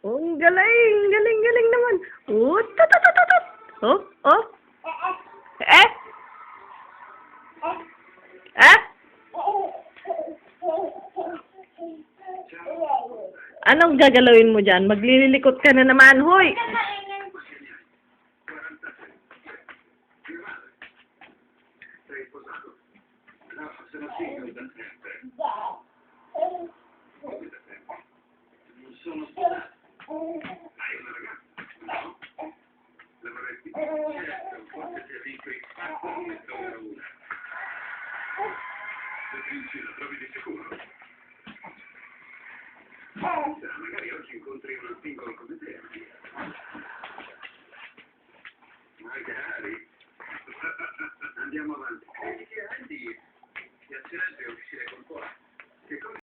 Oh, ang galing! Galing, galing naman! Oh, tut! Oh, oh! Eh? Eh? Anong gagalawin mo dyan? Maglililikot ka na naman, hoy! Magari oggi incontri un piccolo come te. Magari. Andiamo avanti. Ti piacerebbe